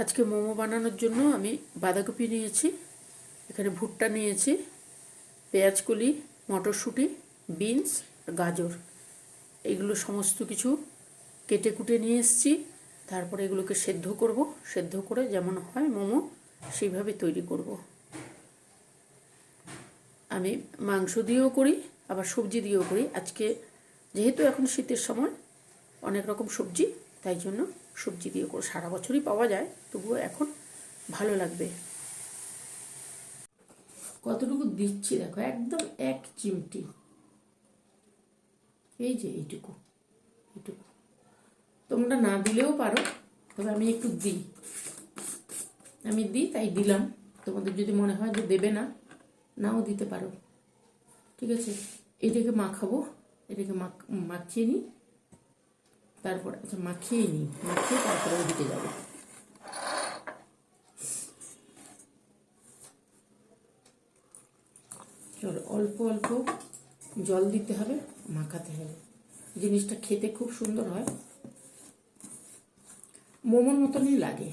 আজকে মোমো বানানোর জন্য আমি বাঁধাকপি নিয়েছি, এখানে ভুট্টা নিয়েছি, পেঁয়াজকলি, মটরশুঁটি, বিনস, গাজর, এগুলো সমস্ত কিছু কেটে কুটে নিয়ে এসেছি। তারপরে এগুলোকে সেদ্ধ করব, সেদ্ধ করে যেমন হয় মোমো সেইভাবে তৈরি করব। আমি মাংস দিয়েও করি, আবার সবজি দিয়েও করি। আজকে যেহেতু এখন শীতের সময় অনেক রকম সবজি, তাই জন্য সবজি দিয়ে করে সারা বছরই পাওয়া যায়, তবুও এখন ভালো লাগবে। কতটুকু দিচ্ছি দেখো, একদম এক চিমটি, এই যে এইটুকু এইটুকু। তোমরা না দিলেও পারো, তবে আমি একটু দিই, তাই দিলাম। তোমাদের যদি মনে হয় যে দেবে না, নাও দিতে পারো, ঠিক আছে। এটাকে মাখাবো, এটাকে মাখিয়ে নিই, তারপর মাখিয়ে তারপরে ওদিকে যাবো। চলো, অল্প অল্প জল দিতে হবে, মাখাতে হবে। জিনিসটা খেতে খুব সুন্দর হয়, মোমোর মতনই লাগে,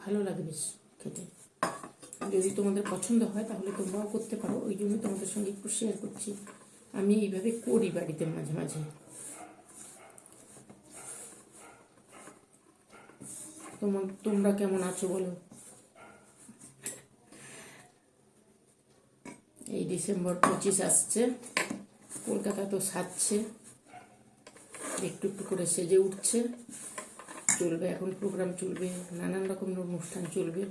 ভালো লাগে বেশ খেতে। যদি তোমাদের পছন্দ হয় তাহলে তোমরাও করতে পারো, ওই জন্য তোমাদের সঙ্গে একটু শেয়ার করছি। আমি এইভাবে করি বাড়িতে মাঝে মাঝে। তোমরা কেমন আছো বলো। এই ডিসেম্বর 25 আসছে, কলকাতা তো সাজছে, একটু একটু করে সেজে উঠছে। চলবে এখন প্রোগ্রাম, চলবে নানান রকমের অনুষ্ঠান চলবে।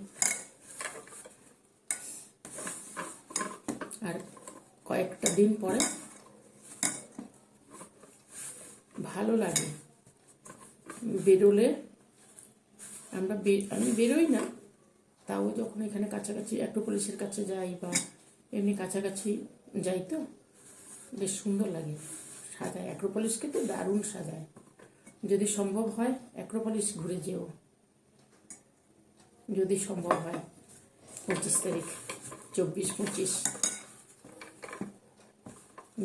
আর কয়েকটা দিন পরে ভালো লাগে বেরোলে। আমি বেরোই না, তাও যখন এখানে কাছাকাছি অ্যাক্রোপলিসের কাছে যাই বা এমনি কাছাকাছি যাই, তো বেশ সুন্দর লাগে সাজায়। অ্যাক্রোপলিসকে তো দারুণ সাজায়। যদি সম্ভব হয় অ্যাক্রোপলিস ঘুরে যেও, যদি সম্ভব হয়। 25 তারিখ, 24-25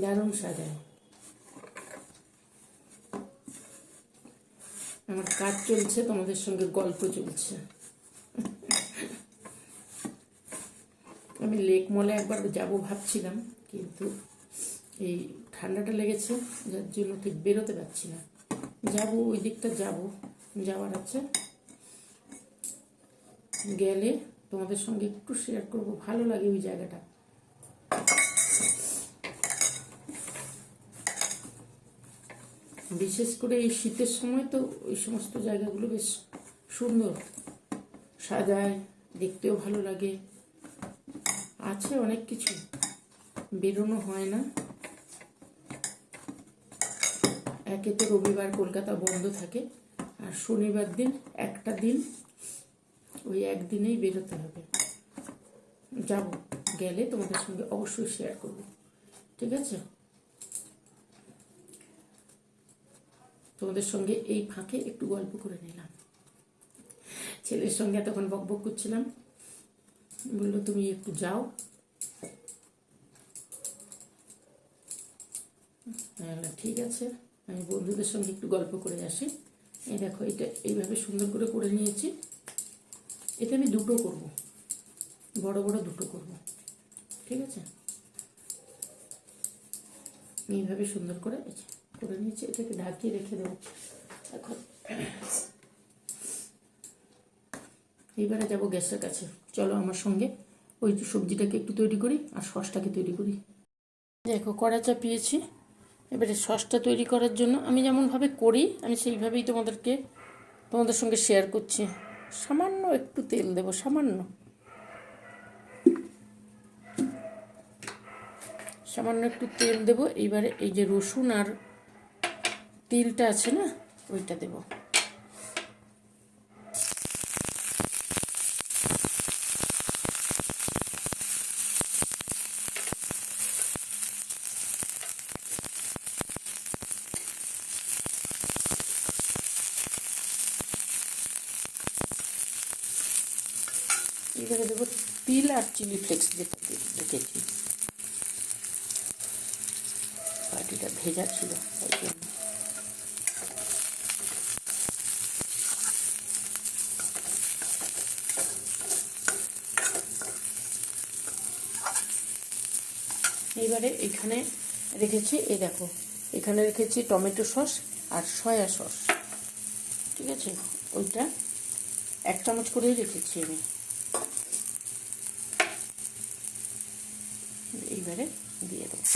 দারুণ সাজায়। আমার কাজ চলছে, তোমাদের সঙ্গে গল্প চলছে। আমি লেক মলে একবার যাব ভাবছিলাম, কিন্তু এই ঠান্ডাটা লেগেছে, যার জন্য ঠিক বেরোতে পারছি না। যাব, ওই দিকটা যাওয়ার আছে, গেলে তোমাদের সঙ্গে একটু শেয়ার করব। ভালো লাগে ওই জায়গাটা। বিশেষ করে এই শীতের সময় তো ওই সমস্ত জায়গাগুলো বেশ সুন্দর সাজায়, দেখতেও ভালো লাগে। আছে অনেক কিছু, বেরোনো হয় না। একে তো রবিবার কলকাতা বন্ধ থাকে, আর শনিবার দিন একটা দিন, ওই একদিনেই বেরোতে হবে। যাব, গেলে তোমাদের সঙ্গে অবশ্যই শেয়ার করব, ঠিক আছে। তোমাদের সঙ্গে এই ফাঁকে একটু গল্প করে নিলাম। ছেলের সঙ্গে এতক্ষণ বকবক করছিলাম, বললো তুমি একটু যাও। ঠিক আছে, আমি বন্ধুদের সঙ্গে একটু গল্প করে আসি। এই দেখো, এটা এইভাবে সুন্দর করে করে নিয়েছি। এটা আমি দুটো করব, বড় বড় দুটো করব, ঠিক আছে। এইভাবে সুন্দর করে করে নিয়েছি। এটাকে ঢাকিয়ে রেখে দেবো এখন। এইবারে যাবো গ্যাসের কাছে। চলো আমার সঙ্গে, ওই সবজিটাকে একটু তৈরি করি আর সসটাকে তৈরি করি। দেখো, কড়া চাপিয়েছি। এবারে সসটা তৈরি করার জন্য আমি যেমনভাবে করি, আমি সেইভাবেই তোমাদের সঙ্গে শেয়ার করছি। সামান্য একটু তেল দেবো, সামান্য একটু তেল দেবো। এইবারে এই যে রসুন আর তিলটা আছে না, ওইটা দেবো। এবারে দেবো তিল আর চিলি ফ্লেক্স, যেটা রেখেছি। পাটিটা ভেজা ছিল তাই জন্য। এইবারে এখানে রেখেছি, এই দেখো এখানে রেখেছি টমেটো সস আর সয়া সস, ঠিক আছে, ওইটা 1 চামচ করেই রেখেছি আমি। এইবারে দিয়ে দেবো।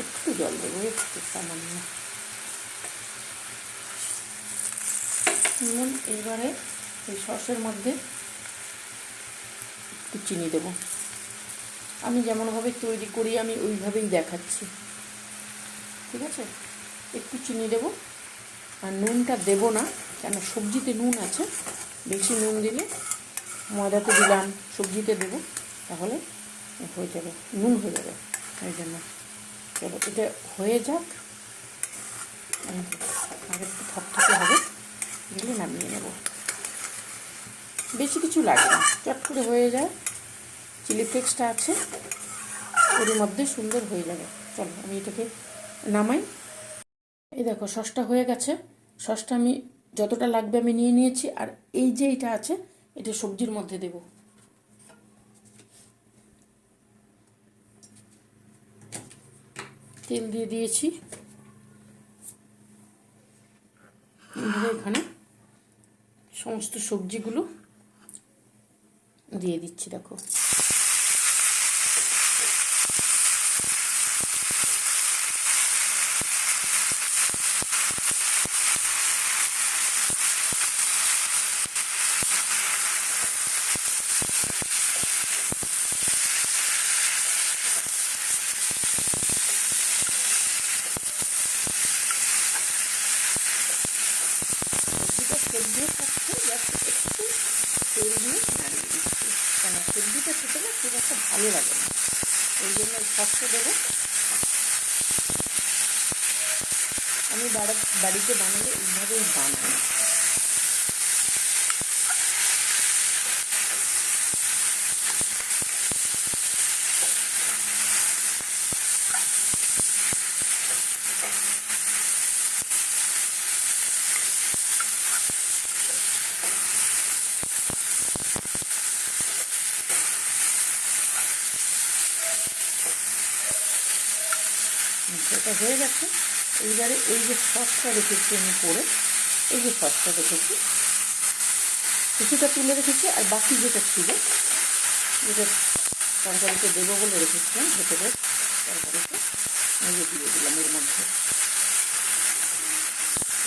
একটু জল দেবো, একটু সামান্য। এবারে এই সসের মধ্যে একটু চিনি দেবো। আমি যেমনভাবে তৈরি করি আমি ওইভাবেই দেখাচ্ছি, ঠিক আছে। একটু চিনি দেবো, আর নুনটা দেবো না, কেন সবজিতে নুন আছে। বেশি নুন দিলে, ময়দাতে দিলাম, সবজিতে দেবো, তাহলে হয়ে যাবে, নুন হয়ে যাবে, ওই জন্য। চলো এটা হয়ে যাক, আর একটু থকথকে হবে, এগুলো নামিয়ে নেব। বেশি কিছু লাগে না, চট করে হয়ে যায়। চিলি ফ্লেক্সটা আছে ওর মধ্যে, সুন্দর হয়ে যাবে। চলো আমি এটাকে নামাই। এই দেখো সসটা হয়ে গেছে। সসটা আমি যতটা লাগবে আমি নিয়ে নিয়েছি। আর এই যে এটা আছে, এটা সবজির মধ্যে দেব। তেল দিয়ে দিয়েছি। এখানে সমস্ত সবজিগুলো দিয়ে দিচ্ছি, দেখো। সবজির সাথে জাস্ট একটু তেল দিয়ে নাড়িয়ে দিচ্ছি, কেন সবজিটা খেতে না খুব একটা ভালো লাগে না, ওই জন্য সসটা দেবো। আমি বাড়িতে বানালে এইভাবেই বানাই। সেটা হয়ে গেছে। এইবারে এই যে সসটা রেখেছি আমি করে, এই যে সসটা রেখেছি, কিছুটা তুলে রেখেছি, আর বাকি যেটা ছিল, যেটা তরকারিতে দেবো বলে রেখেছিলাম ভেতরের তরকারিতে, আমি দিয়ে দিলাম এর মধ্যে।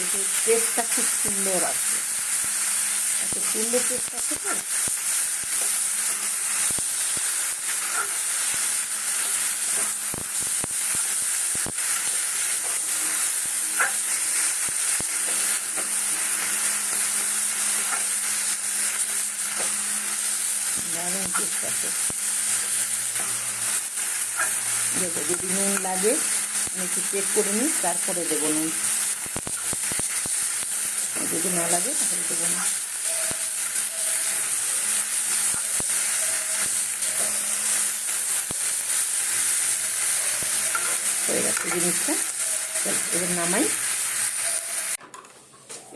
এতে টেস্টটা খুব সুন্দর আসবে, এত সুন্দর টেস্ট আছে তো। দারুণ টেস্ট আছে। দেখো যদি নুন লাগে আমি একটু চেক করে নিই, তারপরে দেবো নুন। যদি না লাগে তাহলে দেবো না। হয়ে গেছে জিনিসটা, এবার নামাই।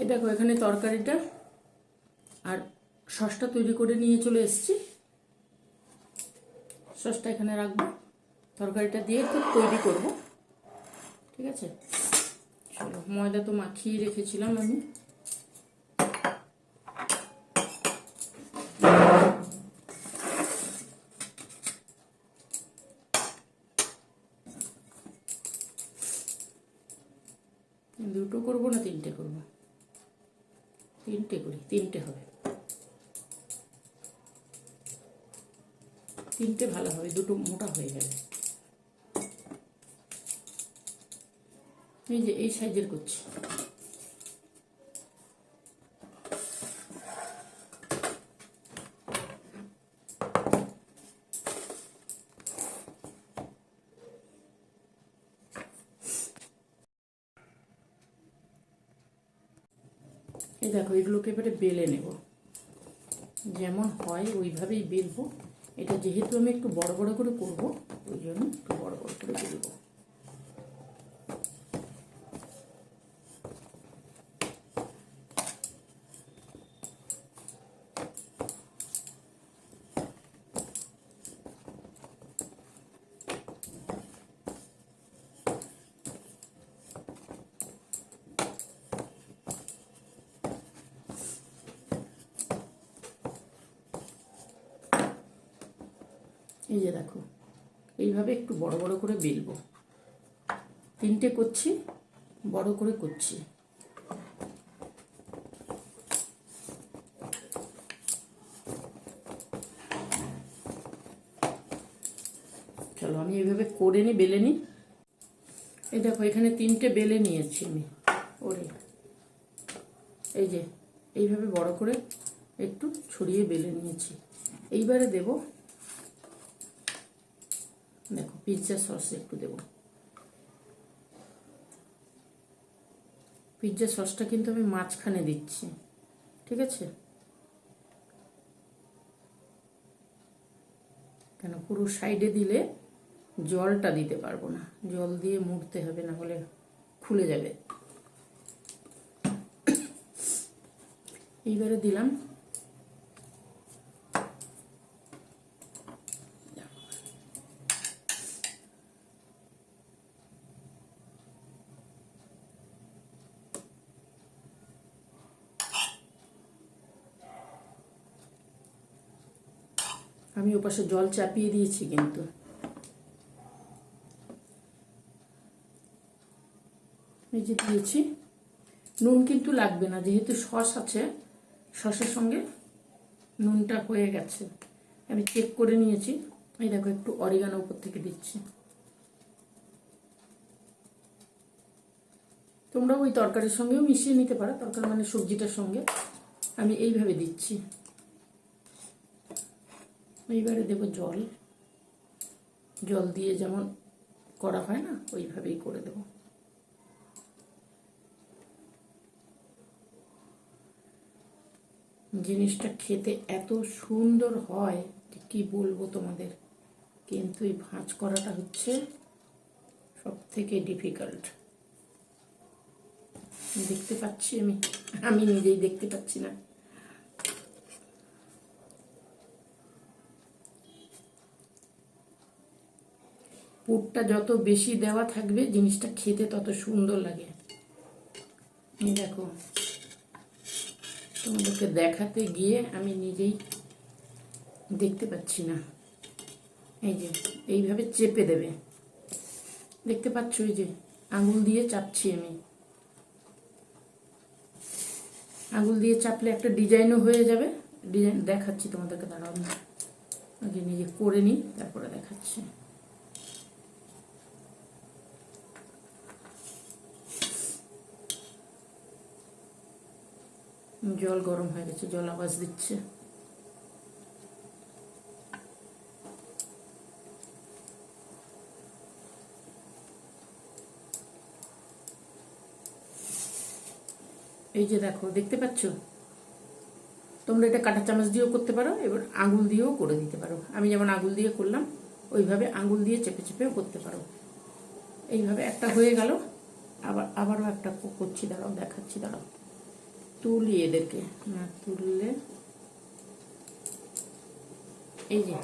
এ দেখো এখানে তরকারিটা আর সসটা তৈরি করে নিয়ে চলে এসেছি। সসটা এখানে রাখবো, তরকারিটা দিয়ে একটু তৈরি করব, ঠিক আছে। চলো, ময়দা তো মাখিয়ে রেখেছিলাম আমি। দুটো করবো না তিনটে করবো? তিনটে করি, তিনটে হবে, তিনটে ভালো হবে, দুটো মোটা হয়ে যাবে। এই যে এই সাইজের করছি। এই দেখো এগুলোকে এবারে বেলে নেব, যেমন হয় ওইভাবেই বেলবো। এটা যেহেতু আমি একটু বড় বড় করে করবো, ওই জন্য একটু বড় বড় করে বেলবো। এই যে দেখো, এইভাবে একটু বড় বড় করে বেলবো। 3টে করছি, বড় করে করছি। চলো আমি এইভাবে করে নিই, বেলে নিই। এই দেখো এখানে 3টে বেলে নিয়েছি আমি। ওরে, এই যে এইভাবে বড় করে একটু ছড়িয়ে বেলে নিয়েছি। এইবারে দেব, দেখো পিৎজা সস একটু দেব। পিৎজা সসটা কিন্তু আমি মাঝখানে দিচ্ছি, ঠিক আছে? কেন, পুরো সাইডে দিলে জলটা দিতে পারবো না, জল দিয়ে মুড়তে হবে, না হলে খুলে যাবে। এইবারে দিলাম আমি ওপাশে জল চাপিয়ে দিয়েছি কিন্তু। এই যে দিয়েছি। নুন কিন্তু লাগবে না, যেহেতু সস আছে, সসের সঙ্গে নুনটা হয়ে গেছে। আমি চেক করে নিয়েছি। এই দেখো একটু অরিগানো উপর থেকে দিচ্ছি। তোমরা ওই তরকারির সঙ্গেও মিশিয়ে নিতে পারো, তরকারি মানে সবজিটার সঙ্গে। আমি এইভাবে দিচ্ছি। এইবারে দেব জল। জল দিয়ে যেমন করা হয় না, ওইভাবেই করে দেব। জিনিসটা খেতে এত সুন্দর হয় কি বলবো তোমাদের, কিন্তু এই ভাঁজ করাটা হচ্ছে সব থেকে ডিফিকাল্ট। দেখতে পাচ্ছি আমি নিজেই দেখতে পাচ্ছি না। পুরটা যত বেশি দেওয়া থাকবে জিনিসটা খেতে তত সুন্দর লাগে। এই দেখো, তোমাদেরকে দেখাতে গিয়ে আমি নিজেই দেখতে পাচ্ছি না। এই যে এইভাবে চেপে দেবে, দেখতে পাচ্ছ? এই যে আঙুল দিয়ে চাপছি আমি। আঙুল দিয়ে চাপলে একটা ডিজাইনও হয়ে যাবে। ডিজাইন দেখাচ্ছি তোমাদেরকে, দাঁড়াও না, আগে নিজে করে নিই তারপরে দেখাচ্ছি। জল গরম হয়ে গেছে, জল আওয়াজ দিচ্ছে। এই যে দেখো, দেখতে পাচ্ছ? তোমরা এটা কাঁটা চামচ দিয়েও করতে পারো, এবার আঙুল দিয়েও করে দিতে পারো। আমি যেমন আঙুল দিয়ে করলাম, ওইভাবে আঙুল দিয়ে চেপে চেপেও করতে পারো। এইভাবে একটা হয়ে গেল, আবারও একটা করছি, দাঁড়াও দেখাচ্ছি, দাঁড়াও। তুলি এদেরকে, না তুললে এই যে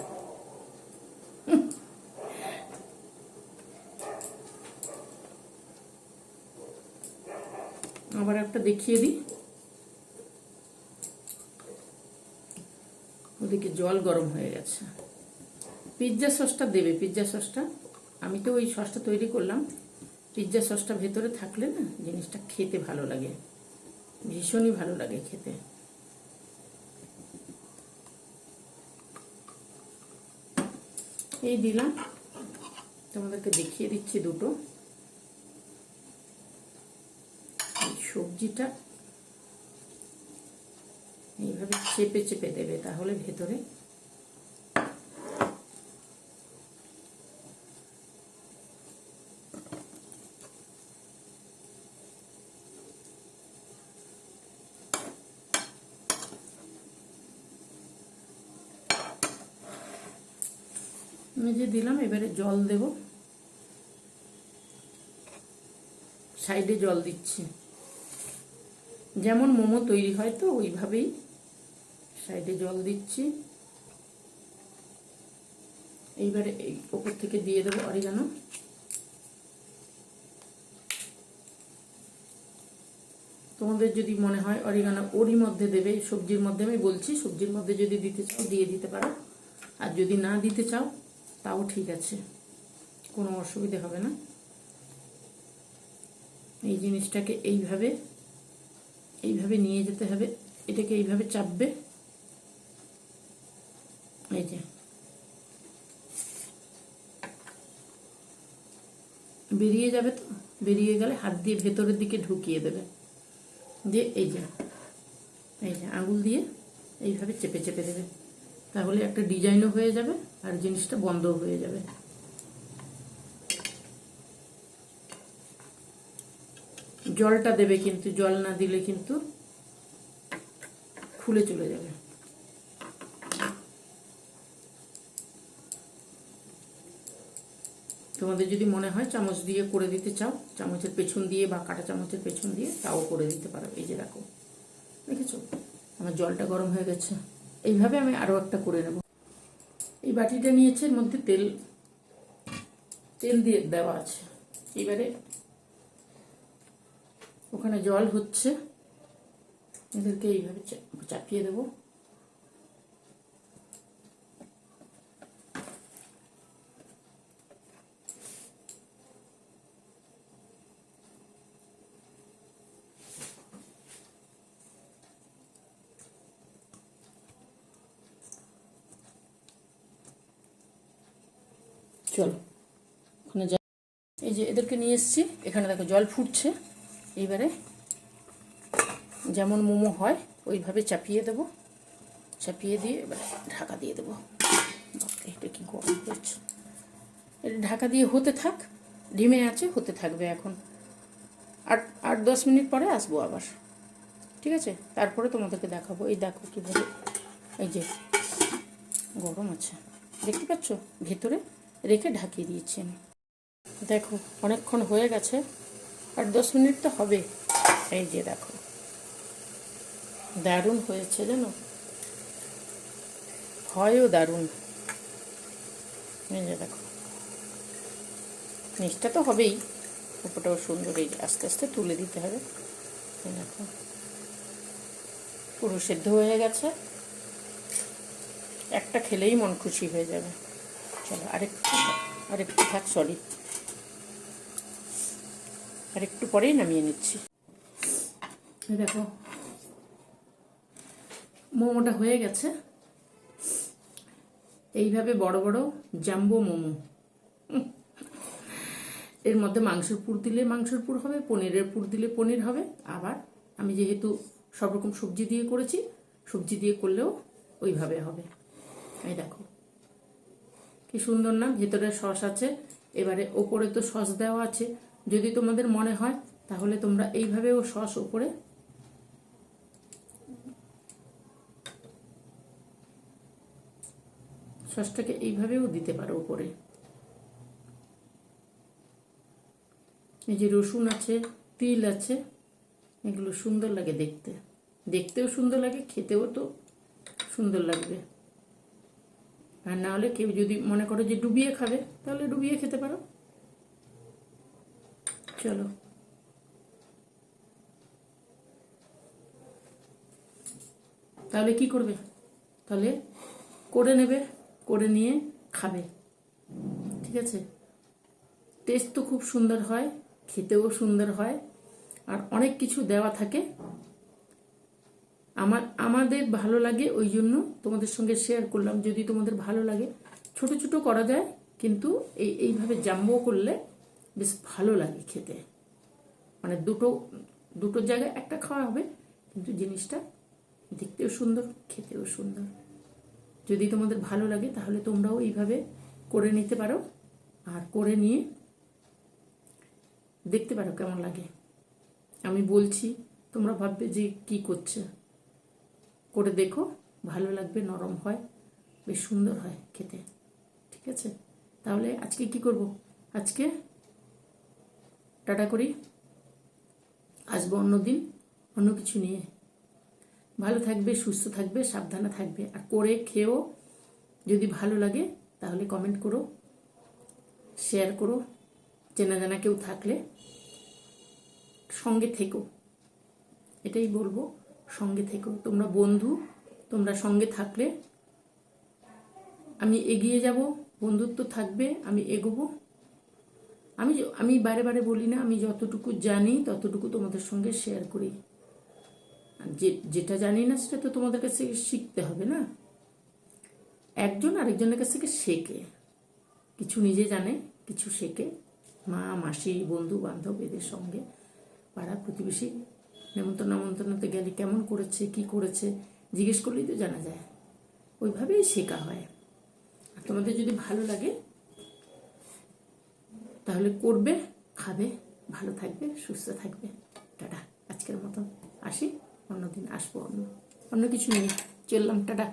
আবার একটা দেখিয়ে দিই। ওদিকে জল গরম হয়ে গেছে। পিৎজা সসটা দেবে, পিৎজা সসটা। আমি তো ওই সসটা তৈরি করলাম। পিৎজা সসটা ভেতরে থাকলে না জিনিসটা খেতে ভালো লাগে, ভীষণই ভালো লাগে খেতে। এই দিলাম, তোমাদেরকে দেখিয়ে দিচ্ছি দুটো। এই সবজিটা এইভাবে চেপে চেপে দেবে, তাহলে ভেতরে যে দিলাম। এবারে জল দেব, সাইডে জল দিচ্ছি। যেমন মোমো তৈরি হয় তো ওইভাবেই সাইডে জল দিচ্ছি। এইবারে এই ওপর থেকে দিয়ে দেবো অরিগানো। তোমাদের যদি মনে হয় অরিগানো ওরই মধ্যে দেবে, সবজির মধ্যে, আমি বলছি সবজির মধ্যে যদি দিতে চাও দিয়ে দিতে পারো, আর যদি না দিতে চাও তাও ঠিক আছে, কোনো অসুবিধে হবে না। এই জিনিসটাকে এইভাবে এইভাবে নিয়ে যেতে হবে, এটাকে এইভাবে চাপবে, এই যে বেরিয়ে যাবে। তো বেরিয়ে গেলে হাত দিয়ে ভেতরের দিকে ঢুকিয়ে দেবে, দিয়ে এই যে আঙুল দিয়ে এইভাবে চেপে চেপে দেবে, তাহলে একটা ডিজাইনও হয়ে যাবে আর জিনিসটা বন্ধও হয়ে যাবে। জলটা দেবে, কিন্তু জল না দিলে কিন্তু খুলে চলে যাবে। তোমাদের যদি মনে হয় চামচ দিয়ে করে দিতে চাও, চামচের পেছন দিয়ে বা কাঁটা চামচের পেছন দিয়ে তাও করে দিতে পারো। এই যে দেখো, দেখেছো আমার জলটা গরম হয়ে গেছে। এইভাবে আমি আরও একটা করে নেব। এই বাটিটা নিয়েছে, এর মধ্যে তেল দিয়ে দেওয়া আছে। এবারে ওখানে জল হচ্ছে, এদেরকে এইভাবে চাপিয়ে দেবো। চলো ওখানে যা, এই যে এদেরকে নিয়ে এসেছি, এখানে দেখো জল ফুটছে। এইবারে যেমন মোমো হয় ওইভাবে চাপিয়ে দেবো, চাপিয়ে দিয়ে এবারে ঢাকা দিয়ে দেবো। এটা কি গরম হচ্ছে, এটা ঢাকা দিয়ে হতে থাক, ধিমে আছে হতে থাকবে। এখন 8-10 মিনিট পরে আসবো আবার, ঠিক আছে? তারপরে তোমাদেরকে দেখাবো। এই দেখো কীভাবে, এই যে গরম আছে, দেখতে পাচ্ছ, ভেতরে রেখে ঢাকিয়ে দিয়েছি আমি। দেখো অনেকক্ষণ হয়ে গেছে, 8-10 মিনিট তো হবে। এই যে দেখো দারুণ হয়েছে, জানো, হয়ও দারুণ। এই যে দেখো, নিচটা তো হবেই, উপরটাও সুন্দর। এই যে আস্তে আস্তে তুলে দিতে হবে। দেখো পুরো সেদ্ধ হয়ে গেছে, একটা খেলেই মন খুশি হয়ে যাবে। চলো আরেকটু থাক, সরি, আরেকটু পরেই নামিয়ে নিচ্ছি। দেখো মোমোটা হয়ে গেছে। এইভাবে বড় বড় জাম্বো মোমো, এর মধ্যে মাংসের পুর দিলে মাংসের পুর হবে, পনিরের পুর দিলে পনির হবে। আবার আমি যেহেতু সব রকম সবজি দিয়ে করেছি, সবজি দিয়ে করলেও ওইভাবে হবে। এই দেখো কি সুন্দর না, ভেতরে সস আছে। এবারে ওপরে তো সস দেওয়া আছে, যদি তোমাদের মনে হয় তাহলে তোমরা এইভাবেও সস ওপরে সসটাকে এইভাবেও দিতে পারো উপরে। এই যে রসুন আছে, তিল আছে, এগুলো সুন্দর লাগে দেখতে, দেখতেও সুন্দর লাগে, খেতেও তো সুন্দর লাগবে। আর না হলে কেউ যদি মনে করো যে ডুবিয়ে খাবে, তাহলে ডুবিয়ে খেতে পারো। চলো তাহলে কি করবে, তাহলে করে নেবে, করে নিয়ে খাবে, ঠিক আছে? টেস্ট তো খুব সুন্দর হয়, খেতেও সুন্দর হয়, আর অনেক কিছু দেওয়া থাকে। আমাদের ভালো লাগে, ওই জন্য তোমাদের সঙ্গে শেয়ার করলাম। যদি তোমাদের ভালো লাগে, ছোট ছোট করা যায়, কিন্তু এইভাবে জাম্বো করলে বেশ ভালো লাগে খেতে। মানে দুটো জায়গায় একটা খাওয়া হবে, কিন্তু জিনিসটা দেখতেও সুন্দর, খেতেও সুন্দর। যদি তোমাদের ভালো লাগে তাহলে তোমরাও এইভাবে করে নিতে পারো, আর করে নিয়ে দেখতে পারো কেমন লাগে। আমি বলছি, তোমরা ভাববে যে কি করছে, করে দেখো, ভালো লাগবে, নরম হয়, বেশ সুন্দর হয় খেতে, ঠিক আছে? তাহলে আজকে কি করব, আজকে টাটা করি, আসবো অন্যদিন অন্য কিছু নিয়ে। ভালো থাকবে, সুস্থ থাকবে, সাবধানে থাকবে, আর করে খেয়েও যদি ভালো লাগে তাহলে কমেন্ট করো, শেয়ার করো, চেনা জানা কেউ থাকলে সঙ্গে থেকো, এটাই বলবো, সঙ্গে থেকো। তোমরা বন্ধু, তোমরা সঙ্গে থাকলে আমি এগিয়ে যাব, বন্ধুত্ব থাকবে, আমি এগোবো। আমি বারে বারে বলি না, আমি যতটুকু জানি ততটুকু তোমাদের সঙ্গে শেয়ার করি। যেটা জানি না সেটা তো তোমাদের কাছ থেকে শিখতে হবে না। একজন আরেকজনের কাছ থেকে শেখে, কিছু নিজে জানে, কিছু শেখে। মা, মাসি, বন্ধু বান্ধব এদের সঙ্গে, পাড়া প্রতিবেশী নেমন্তন্নতে গেলে কেমন করেছে, কি করেছে জিজ্ঞেস করলেই তো জানা যায়। ওইভাবেই শেখা হয়। আর তোমাদের যদি ভালো লাগে তাহলে করবে, খাবে, ভালো থাকবে, সুস্থ থাকবে। টাটা, আজকের মতো আসি, অন্যদিন আসবো। অন্য কিছু নেই, চললাম, টাটা।